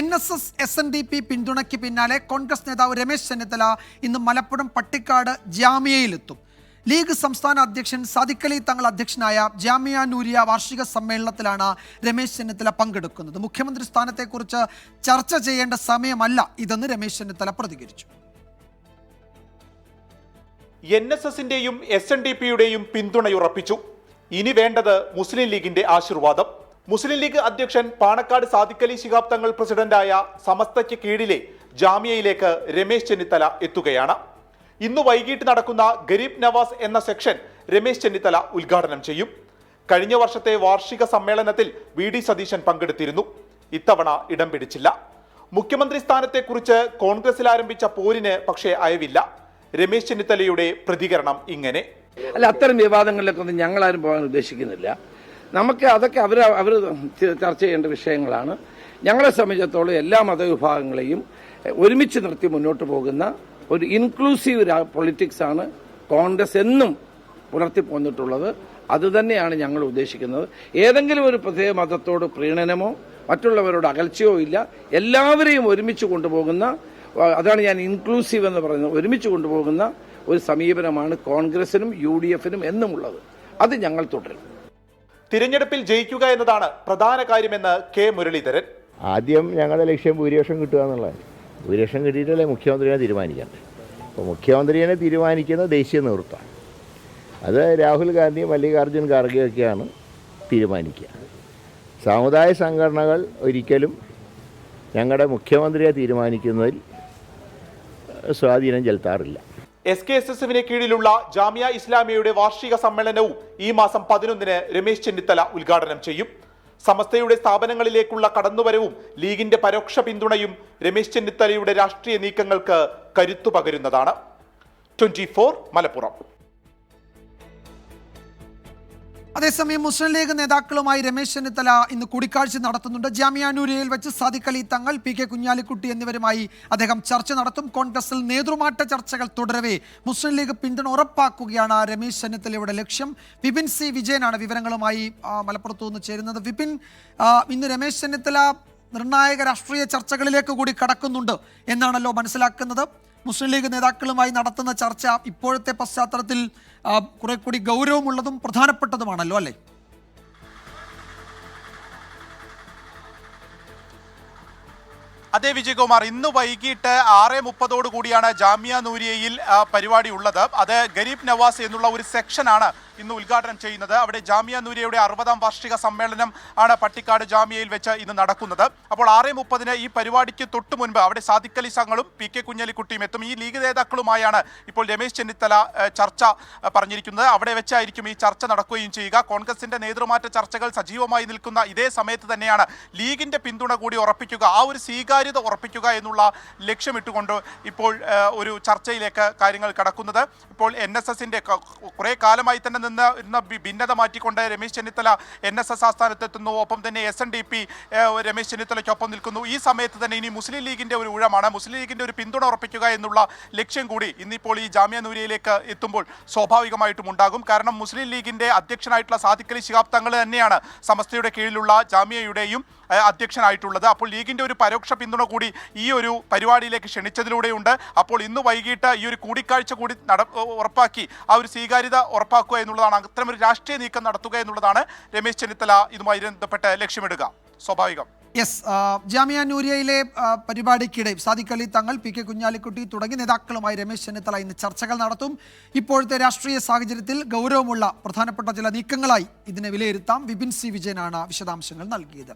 NSS-SNDP പിന്തുണയ്ക്ക് പിന്നാലെ കോൺഗ്രസ് നേതാവ് രമേശ് ചെന്നിത്തല ഇന്ന് മലപ്പുറം പട്ടിക്കാട് ജാമിയയിലെത്തും. ലീഗ് സംസ്ഥാന അധ്യക്ഷൻ സാദിഖ് അലി തങ്ങൾ അധ്യക്ഷനായ ജാമിയ നൂരിയ വാർഷിക സമ്മേളനത്തിലാണ് രമേശ് ചെന്നിത്തല പങ്കെടുക്കുന്നത്. മുഖ്യമന്ത്രി സ്ഥാനത്തെക്കുറിച്ച് ചർച്ച ചെയ്യേണ്ട സമയമല്ല ഇതെന്ന് രമേശ് ചെന്നിത്തല പ്രതികരിച്ചു. NSS-ന്റെയും SNDP-യുടെയും പിന്തുണയുറപ്പിച്ചു. ഇനി വേണ്ടത് മുസ്ലിം ലീഗിന്റെ ആശീർവാദം. മുസ്ലിം ലീഗ് അധ്യക്ഷൻ പാണക്കാട് സാദിഖ് അലി ശിഹാബ് തങ്ങൾ പ്രസിഡന്റായ സമസ്തയ്ക്ക് കീഴിലെ ജാമിയയിലേക്ക് രമേശ് ചെന്നിത്തല എത്തുകയാണ്. ഇന്ന് വൈകിട്ട് നടക്കുന്ന ഗരീബ് നവാസ് എന്ന സെക്ഷൻ രമേശ് ചെന്നിത്തല ഉദ്ഘാടനം ചെയ്യും. കഴിഞ്ഞ വർഷത്തെ വാർഷിക സമ്മേളനത്തിൽ VD സതീശൻ പങ്കെടുത്തിരുന്നു. ഇത്തവണ ഇടം പിടിച്ചില്ല. മുഖ്യമന്ത്രി സ്ഥാനത്തെക്കുറിച്ച് കോൺഗ്രസിൽ ആരംഭിച്ച പോരിന് പക്ഷേ അയവില്ല. രമേശ് ചെന്നിത്തലയുടെ പ്രതികരണം ഇങ്ങനെ: അത്തരം വിവാദങ്ങളിലേക്കൊന്നും ഞങ്ങളാരും പോകാൻ ഉദ്ദേശിക്കുന്നില്ല. നമുക്ക് അതൊക്കെ അവർ ചർച്ച ചെയ്യേണ്ട വിഷയങ്ങളാണ്. ഞങ്ങളെ സംബന്ധിച്ചിടത്തോളം എല്ലാ മതവിഭാഗങ്ങളെയും ഒരുമിച്ച് നിർത്തി മുന്നോട്ട് പോകുന്ന ഒരു ഇൻക്ലൂസീവ് പൊളിറ്റിക്സ് ആണ് കോൺഗ്രസ് എന്നും പുലർത്തി പോന്നിട്ടുള്ളത്. അതുതന്നെയാണ് ഞങ്ങൾ ഉദ്ദേശിക്കുന്നത്. ഏതെങ്കിലും ഒരു പ്രത്യേക മതത്തോട് പ്രീണനമോ മറ്റുള്ളവരോട് അകൽച്ചയോ ഇല്ല. എല്ലാവരെയും ഒരുമിച്ച് കൊണ്ടുപോകുന്ന, അതാണ് ഞാൻ ഇൻക്ലൂസീവ് എന്ന് പറയുന്നത്, ഒരുമിച്ച് കൊണ്ടുപോകുന്ന ഒരു സമീപനമാണ് കോൺഗ്രസിനും UDF-നും എന്നുമുള്ളത്. അത് ഞങ്ങൾ തുടരും. തിരഞ്ഞെടുപ്പിൽ ജയിക്കുക എന്നതാണ് പ്രധാന കാര്യമെന്ന് K. മുരളീധരൻ. ആദ്യം ഞങ്ങളുടെ ലക്ഷ്യം ഭൂരിപക്ഷം കിട്ടുക എന്നുള്ളതാണ്. ഭൂരിപക്ഷം കിട്ടിയിട്ടല്ലേ മുഖ്യമന്ത്രിയെ തീരുമാനിക്കണ്ടേ. അപ്പോൾ മുഖ്യമന്ത്രിയെ തീരുമാനിക്കുന്ന ദേശീയ നേതൃത്വമാണ്. അത് രാഹുൽ ഗാന്ധിയും മല്ലികാർജ്ജുൻ ഖാർഗെയൊക്കെയാണ് തീരുമാനിക്കുക. സാമുദായിക സംഘടനകൾ ഒരിക്കലും ഞങ്ങളുടെ മുഖ്യമന്ത്രിയെ തീരുമാനിക്കുന്നതിൽ സ്വാധീനം ചെലുത്താറില്ല. SKSS-ന് കീഴിലുള്ള ജാമിയ ഇസ്ലാമിയയുടെ വാർഷിക സമ്മേളനവും ഈ മാസം 11-ന് രമേശ് ചെന്നിത്തല ഉദ്ഘാടനം ചെയ്യും. സമസ്തയുടെ സ്ഥാപനങ്ങളിലേക്കുള്ള കടന്നുവരവും ലീഗിന്റെ പരോക്ഷ പിന്തുണയും രമേശ് ചെന്നിത്തലയുടെ രാഷ്ട്രീയ നീക്കങ്ങൾക്ക് കരുത്തു പകരുന്നതാണ്. 24 മലപ്പുറം. അതേസമയം മുസ്ലിം ലീഗ് നേതാക്കളുമായി രമേശ് ചെന്നിത്തല ഇന്ന് കൂടിക്കാഴ്ച നടത്തുന്നുണ്ട്. ജാമിയ നൂരിയയിൽ വെച്ച് സാദിഖ് അലി തങ്ങൾ, PK കുഞ്ഞാലിക്കുട്ടി എന്നിവരുമായി അദ്ദേഹം ചർച്ച നടത്തും. കോൺഗ്രസിൽ നേതൃമാറ്റ ചർച്ചകൾ തുടരവേ മുസ്ലിം ലീഗ് പിന്തുണ ഉറപ്പാക്കുകയാണ് രമേശ് ചെന്നിത്തലയുടെ ലക്ഷ്യം. വിപിൻ C. വിജയനാണ് വിവരങ്ങളുമായി മലപ്പുറത്തു നിന്ന് ചേരുന്നത്. വിപിൻ, ഇന്ന് രമേശ് ചെന്നിത്തല നിർണായക രാഷ്ട്രീയ ചർച്ചകളിലേക്ക് കൂടി കടക്കുന്നുണ്ട് എന്നാണല്ലോ മനസ്സിലാക്കുന്നത്. മുസ്ലിം ലീഗ് നേതാക്കളുമായി നടത്തുന്ന ചർച്ച ഇപ്പോഴത്തെ പശ്ചാത്തലത്തിൽ കുറെ കൂടി ഗൗരവമുള്ളതും പ്രധാനപ്പെട്ടതുമാണല്ലോ, അല്ലേ? അതെ വിജയകുമാർ, ഇന്ന് വൈകിട്ട് 6:30 കൂടിയാണ് ജാമിയ നൂരിയയിൽ പരിപാടി ഉള്ളത്. അത് ഗരീബ് നവാസ് എന്നുള്ള ഒരു സെക്ഷനാണ് ഇന്ന് ഉദ്ഘാടനം ചെയ്യുന്നത്. അവിടെ ജാമിയ നൂരിയയുടെ 60-ാം വാർഷിക സമ്മേളനം ആണ് പട്ടിക്കാട് ജാമിയയിൽ വെച്ച് ഇന്ന് നടക്കുന്നത്. അപ്പോൾ 6:30 ഈ പരിപാടിക്ക് തൊട്ടു മുൻപ് അവിടെ സാദിഖ് അലി തങ്ങളും PK കുഞ്ഞാലിക്കുട്ടിയും എത്തും. ഈ ലീഗ് നേതാക്കളുമായാണ് ഇപ്പോൾ രമേശ് ചെന്നിത്തല ചർച്ച പറഞ്ഞിരിക്കുന്നത്. അവിടെ വെച്ചായിരിക്കും ഈ ചർച്ച നടക്കുകയും ചെയ്യുക. കോൺഗ്രസിന്റെ നേതൃമാറ്റ ചർച്ചകൾ സജീവമായി നിൽക്കുന്ന ഇതേ സമയത്ത് തന്നെയാണ് ലീഗിന്റെ പിന്തുണ കൂടി ഉറപ്പിക്കുക, ആ ഒരു സ്വീകാര്യത ഉറപ്പിക്കുക എന്നുള്ള ലക്ഷ്യമിട്ടുകൊണ്ട് ഇപ്പോൾ ഒരു ചർച്ചയിലേക്ക് കാര്യങ്ങൾ കടക്കുന്നത്. ഇപ്പോൾ NSS-ന്റെ കുറെ കാലമായി തന്നെ ഇന്ന് ഭിന്നത മാറ്റിക്കൊണ്ട് രമേശ് ചെന്നിത്തല NSS ആസ്ഥാനത്തെത്തുന്നു. ഒപ്പം തന്നെ SNDP രമേശ് ചെന്നിത്തലയ്ക്കൊപ്പം നിൽക്കുന്നു. ഈ സമയത്ത് തന്നെ ഇനി മുസ്ലിം ലീഗിന്റെ ഒരു ഊഴമാണ്. മുസ്ലിം ലീഗിന്റെ ഒരു പിന്തുണ ഉറപ്പിക്കുക എന്നുള്ള ലക്ഷ്യം കൂടി ഇന്നിപ്പോൾ ഈ ജാമിയ നൂരിയയിലേക്ക് എത്തുമ്പോൾ സ്വാഭാവികമായിട്ടും ഉണ്ടാകും. കാരണം മുസ്ലിം ലീഗിന്റെ അധ്യക്ഷനായിട്ടുള്ള സാദിഖ് അലി ശിഹാബ് തങ്ങൾ തന്നെയാണ് സമസ്തയുടെ കീഴിലുള്ള ജാമിയയുടെയും അധ്യക്ഷനായിട്ടുള്ളത്. അപ്പോൾ ലീഗിന്റെ ഒരു പരോക്ഷ പിന്തുണ കൂടി ഈ ഒരു പരിപാടിയിലേക്ക് ക്ഷണിച്ചതിലൂടെയുണ്ട്. അപ്പോൾ ഇന്ന് വൈകിട്ട് ഈ ഒരു കൂടിക്കാഴ്ച കൂടി ഉറപ്പാക്കി ആ ഒരു സ്വീകാര്യത ഉറപ്പാക്കുക എന്നുള്ളതാണ്, അത്തരമൊരു രാഷ്ട്രീയ നീക്കം നടത്തുക എന്നുള്ളതാണ് രമേശ് ചെന്നിത്തല ഇതുമായി ബന്ധപ്പെട്ട് ലക്ഷ്യമിടുക. സ്വാഭാവികം. ജാമിയ നൂരിയയിലെ പരിപാടിക്കിടെ സാദിഖ് അലി തങ്ങൾ, PK കുഞ്ഞാലിക്കുട്ടി തുടങ്ങിയ നേതാക്കളുമായി രമേശ് ചെന്നിത്തല ഇന്ന് ചർച്ചകൾ നടത്തും. ഇപ്പോഴത്തെ രാഷ്ട്രീയ സാഹചര്യത്തിൽ ഗൗരവമുള്ള പ്രധാനപ്പെട്ട ചില നീക്കങ്ങളായി ഇതിനെ വിലയിരുത്താം. വിപിൻ C. വിജയനാണ് വിശദാംശങ്ങൾ നൽകിയത്.